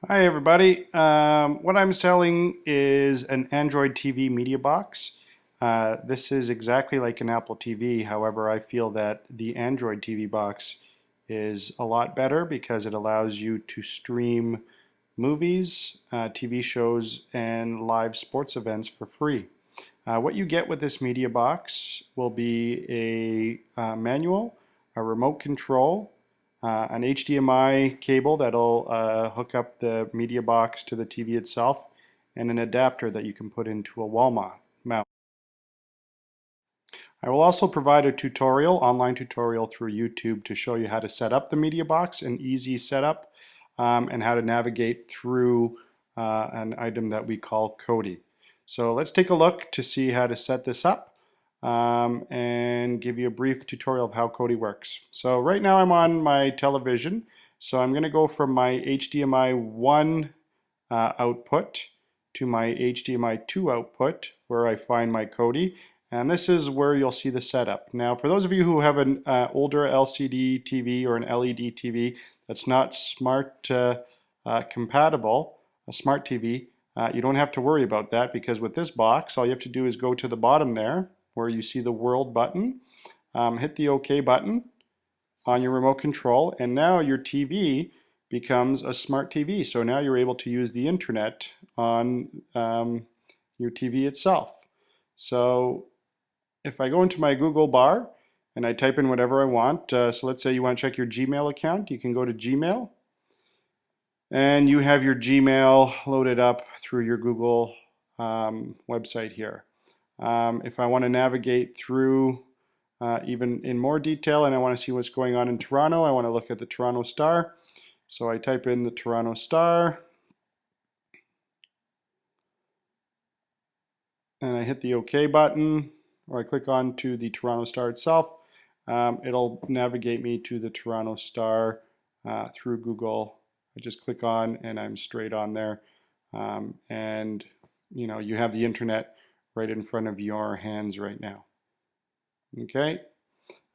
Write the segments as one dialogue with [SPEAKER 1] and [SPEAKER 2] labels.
[SPEAKER 1] Hi everybody. What I'm selling is an Android TV media box. This is exactly like an Apple TV. However, I feel that the Android TV box is a lot better because it allows you to stream movies, TV shows, and live sports events for free. What you get with this media box will be a manual, a remote control, an HDMI cable that'll hook up the media box to the TV itself, and an adapter that you can put into a wall mount. I will also provide a tutorial, online tutorial through YouTube to show you how to set up the media box, an easy setup, and how to navigate through an item that we call Kodi. So let's take a look to see how to set this up and give you a brief tutorial of how Kodi works. So right now I'm on my television, so I'm going to go from my HDMI 1 output to my HDMI 2 output where I find my Kodi. And this is where you'll see the setup. Now, for those of you who have an older LCD TV or an LED TV that's not smart compatible, a smart TV, you don't have to worry about that because with this box, all you have to do is go to the bottom there where you see the world button, hit the OK button on your remote control, and now your TV becomes a smart TV. So now you're able to use the internet on your TV itself. So if I go into my Google bar and I type in whatever I want, so let's say you want to check your Gmail account, you can go to Gmail and you have your Gmail loaded up through your Google website here. If I want to navigate through even in more detail and I want to see what's going on in Toronto, I want to look at the Toronto Star. So I type in the Toronto Star and I hit the OK button, or I click on to the Toronto Star itself. It'll navigate me to the Toronto Star through Google. I just click on and I'm straight on there. And you have the internet right in front of your hands right now. Okay.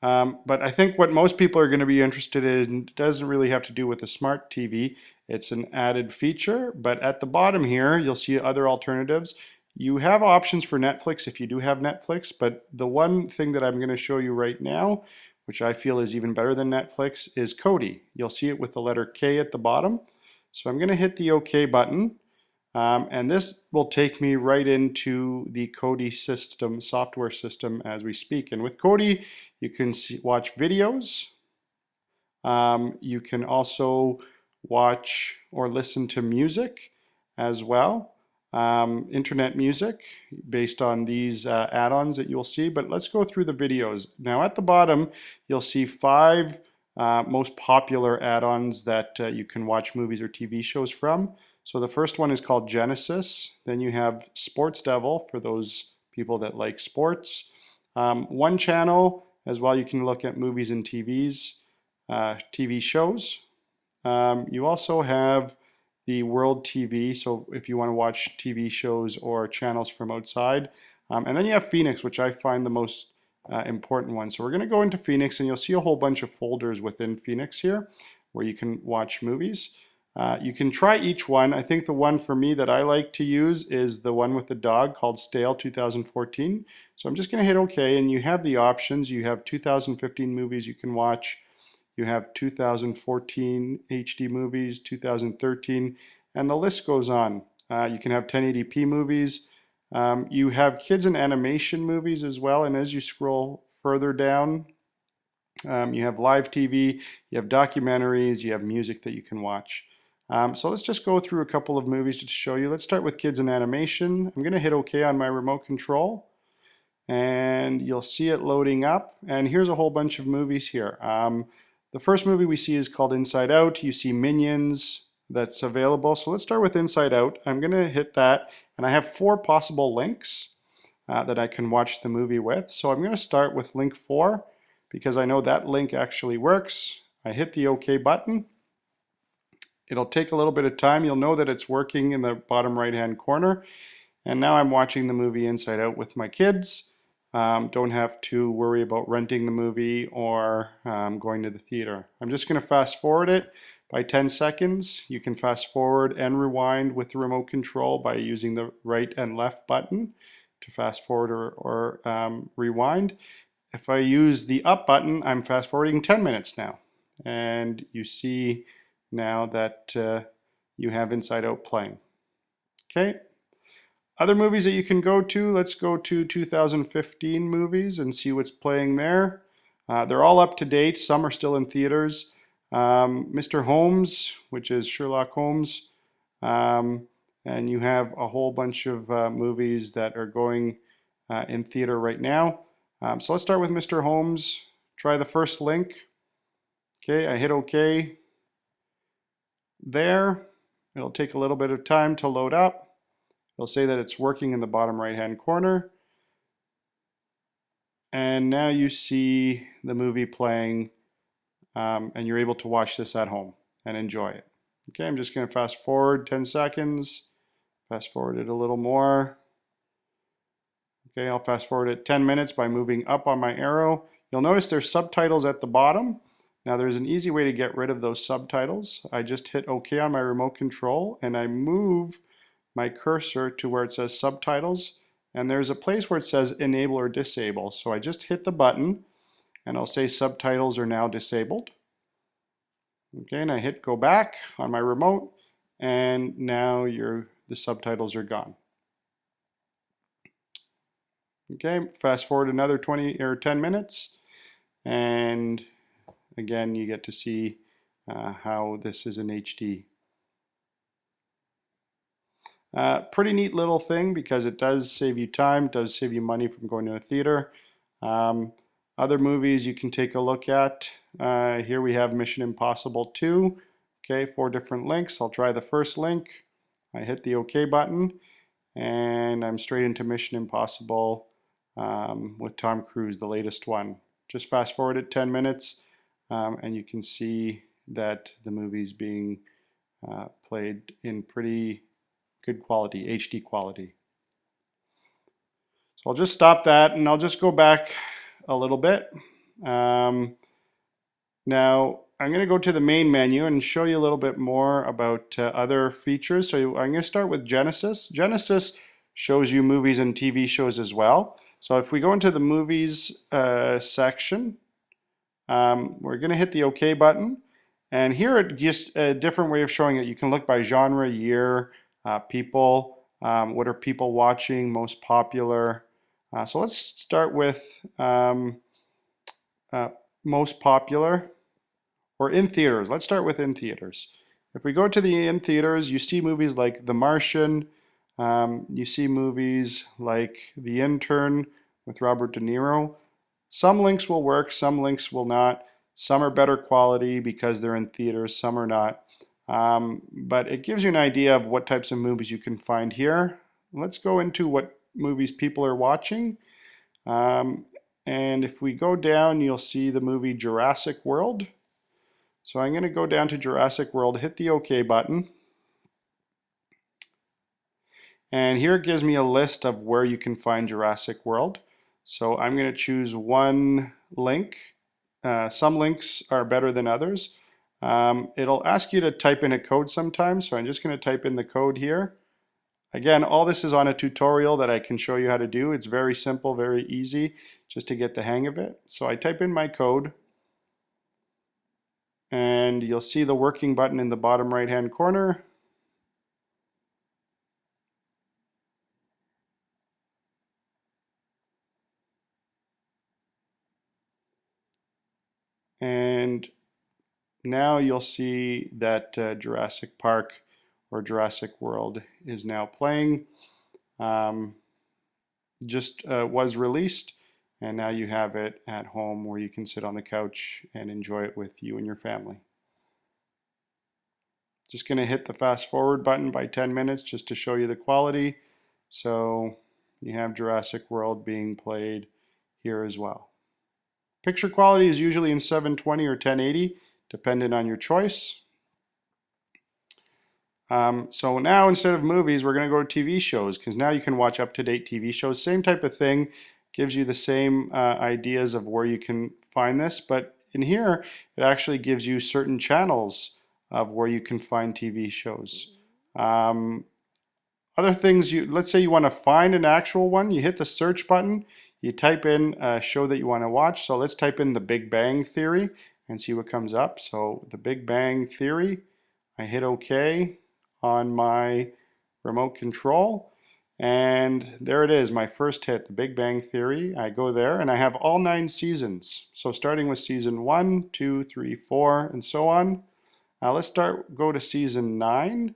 [SPEAKER 1] But I think what most people are going to be interested in doesn't really have to do with a smart TV. It's an added feature, but at the bottom here, you'll see other alternatives. You have options for Netflix if you do have Netflix, but the one thing that I'm going to show you right now, which I feel is even better than Netflix, is Kodi. You'll see it with the letter K at the bottom. So I'm going to hit the OK button. And this will take me right into the Kodi system, software system as we speak. And with Kodi, you can watch videos. You can also watch or listen to music as well. Internet music based on these add-ons that you'll see. But let's go through the videos. Now at the bottom, you'll see 5 most popular add-ons that you can watch movies or TV shows from. So the first one is called Genesis. Then you have Sports Devil for those people that like sports. One channel as well. You can look at movies and TV shows. You also have the World TV. So if you want to watch TV shows or channels from outside. And then you have Phoenix, which I find the most important one. So we're going to go into Phoenix and you'll see a whole bunch of folders within Phoenix here where you can watch movies. You can try each one. I think the one for me that I like to use is the one with the dog called Stale 2014. So I'm just going to hit OK, and you have the options. You have 2015 movies you can watch. You have 2014 HD movies, 2013, and the list goes on. You can have 1080p movies. You have kids and animation movies as well, and as you scroll further down, you have live TV, you have documentaries, you have music that you can watch. So let's just go through a couple of movies to show you. Let's start with kids and animation. I'm going to hit OK on my remote control and you'll see it loading up. And here's a whole bunch of movies here. The first movie we see is called Inside Out. You see Minions that's available. So let's start with Inside Out. I'm going to hit that and I have 4 possible links that I can watch the movie with. So I'm going to start with link 4 because I know that link actually works. I hit the OK button. It'll take a little bit of time. You'll know that it's working in the bottom right hand corner. And now I'm watching the movie Inside Out with my kids. don't have to worry about renting the movie or going to the theater. I'm just going to fast forward it by 10 seconds. You can fast forward and rewind with the remote control by using the right and left button to fast forward or rewind. If I use the up button, I'm fast forwarding 10 minutes now. And you see now that you have Inside Out playing. Okay. Other movies that you can go to, let's go to 2015 movies and see what's playing there. They're all up to date. Some are still in theaters. Mr. Holmes, which is Sherlock Holmes. And you have a whole bunch of movies that are going in theater right now. So let's start with Mr. Holmes. Try the first link. Okay, I hit OK. There. It'll take a little bit of time to load up. It'll say that it's working in the bottom right-hand corner. And now you see the movie playing, and you're able to watch this at home and enjoy it. Okay, I'm just going to fast forward 10 seconds. Fast forward it a little more. Okay, I'll fast forward it 10 minutes by moving up on my arrow. You'll notice there's subtitles at the bottom. Now there's an easy way to get rid of those subtitles. I just hit OK on my remote control and I move my cursor to where it says subtitles, and there's a place where it says enable or disable. So I just hit the button and I'll say subtitles are now disabled. Okay, and I hit go back on my remote and now the subtitles are gone. Okay, fast forward another 20 or 10 minutes and again you get to see how this is in HD. Pretty neat little thing because it does save you time, does save you money from going to a theater. Other movies you can take a look at. Here we have Mission Impossible 2. Okay, 4 different links. I'll try the first link. I hit the OK button and I'm straight into Mission Impossible with Tom Cruise, the latest one. Just fast forward it 10 minutes and you can see that the movie's being played in pretty good quality, HD quality. So I'll just stop that and I'll just go back a little bit. Now I'm going to go to the main menu and show you a little bit more about other features. So I'm going to start with Genesis. Genesis shows you movies and TV shows as well. So if we go into the movies section, we're going to hit the OK button. And here it gives a different way of showing it. You can look by genre, year, people, what are people watching, most popular. So let's start with most popular or in theaters. Let's start with in theaters. If we go to the in theaters, you see movies like The Martian, you see movies like The Intern with Robert De Niro. Some links will work, some links will not. Some are better quality because they're in theaters, some are not. But it gives you an idea of what types of movies you can find here. Let's go into what movies people are watching. And if we go down, you'll see the movie Jurassic World. So I'm going to go down to Jurassic World, hit the OK button. And here it gives me a list of where you can find Jurassic World. So I'm going to choose one link. Some links are better than others. It'll ask you to type in a code sometimes, so I'm just going to type in the code here. Again, all this is on a tutorial that I can show you how to do. It's very simple, very easy, just to get the hang of it. So I type in my code, and you'll see the working button in the bottom right-hand corner. And now you'll see that Jurassic Park or Jurassic World is now playing. Just was released, and now you have it at home where you can sit on the couch and enjoy it with you and your family. Just going to hit the fast forward button by 10 minutes just to show you the quality. So you have Jurassic World being played here as well. Picture quality is usually in 720 or 1080, depending on your choice. So now instead of movies, we're going to go to TV shows because now you can watch up-to-date TV shows. Same type of thing. gives you the same ideas of where you can find this, but in here it actually gives you certain channels of where you can find TV shows. Other things, let's say you want to find an actual one, you hit the search button, you type in a show that you want to watch. So let's type in The Big Bang Theory and see what comes up. So The Big Bang Theory, I hit OK on my remote control, and there it is, my first hit, The Big Bang Theory. I go there and I have all 9 seasons. So starting with season 1, 2, 3, 4, and so on. Let's go to season 9,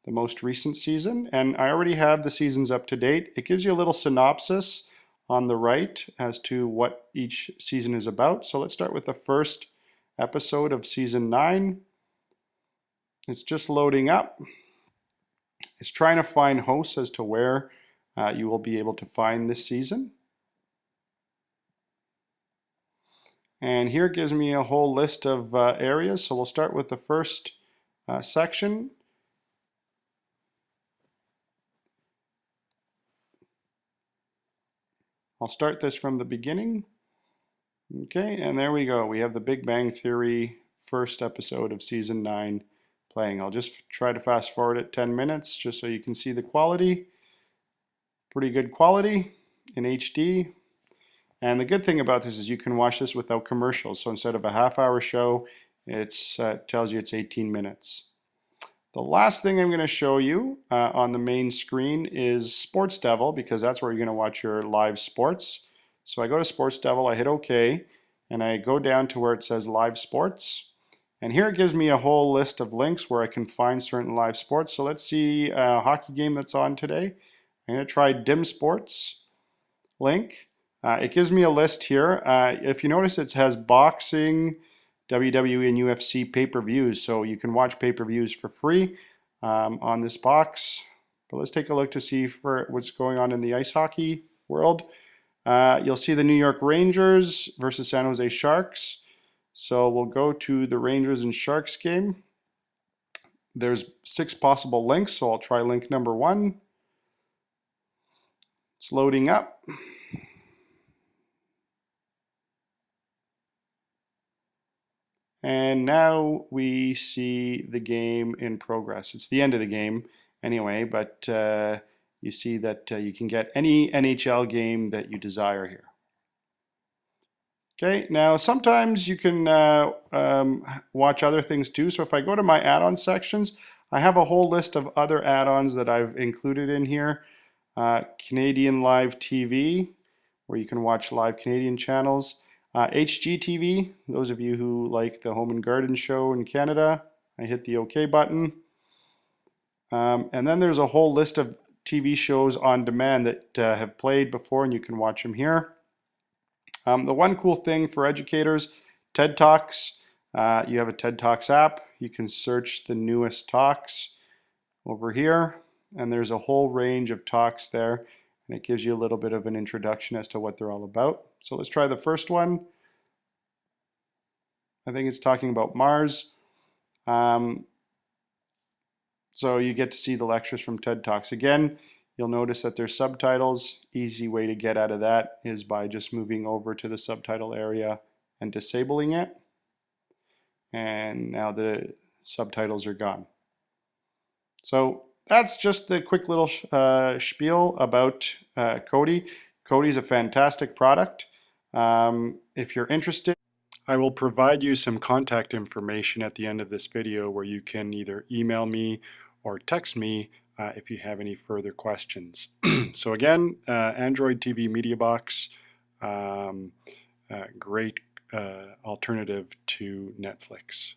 [SPEAKER 1] the most recent season, and I already have the seasons up to date. It gives you a little synopsis on the right as to what each season is about. So let's start with the first episode of season 9. It's just loading up. It's trying to find hosts as to where you will be able to find this season. And here it gives me a whole list of areas. So we'll start with the first section. I'll start this from the beginning. Okay, and there we go. We have the Big Bang Theory first episode of season 9 playing. I'll just try to fast forward it 10 minutes just so you can see the quality. Pretty good quality in HD. And the good thing about this is you can watch this without commercials. So instead of a half-hour show, it tells you it's 18 minutes. The last thing I'm going to show you on the main screen is Sports Devil, because that's where you're going to watch your live sports. So I go to Sports Devil, I hit OK, and I go down to where it says Live Sports. And here it gives me a whole list of links where I can find certain live sports. So let's see a hockey game that's on today. I'm going to try Dim Sports link. It gives me a list here. If you notice, it has boxing, WWE, and UFC pay-per-views. So you can watch pay-per-views for free on this box. But let's take a look to see for what's going on in the ice hockey world. You'll see the New York Rangers versus San Jose Sharks. So we'll go to the Rangers and Sharks game. There's 6 possible links, so I'll try link number 1. It's loading up. And now we see the game in progress. It's the end of the game anyway, but you see that you can get any NHL game that you desire here. Okay, now sometimes you can watch other things too. So if I go to my add-on sections, I have a whole list of other add-ons that I've included in here. Canadian Live TV, where you can watch live Canadian channels. HGTV, those of you who like the Home and Garden show in Canada, I hit the OK button. And then there's a whole list of TV shows on demand that have played before, and you can watch them here. The one cool thing for educators, TED Talks. You have a TED Talks app. You can search the newest talks over here, and there's a whole range of talks there, and it gives you a little bit of an introduction as to what they're all about. So let's try the first one. I think it's talking about Mars. So you get to see the lectures from TED Talks. Again, you'll notice that there's subtitles. Easy way to get out of that is by just moving over to the subtitle area and disabling it. And now the subtitles are gone. So that's just the quick little spiel about Kodi. Kodi is a fantastic product. If you're interested, I will provide you some contact information at the end of this video where you can either email me or text me if you have any further questions. So again, Android TV Media Box, great alternative to Netflix.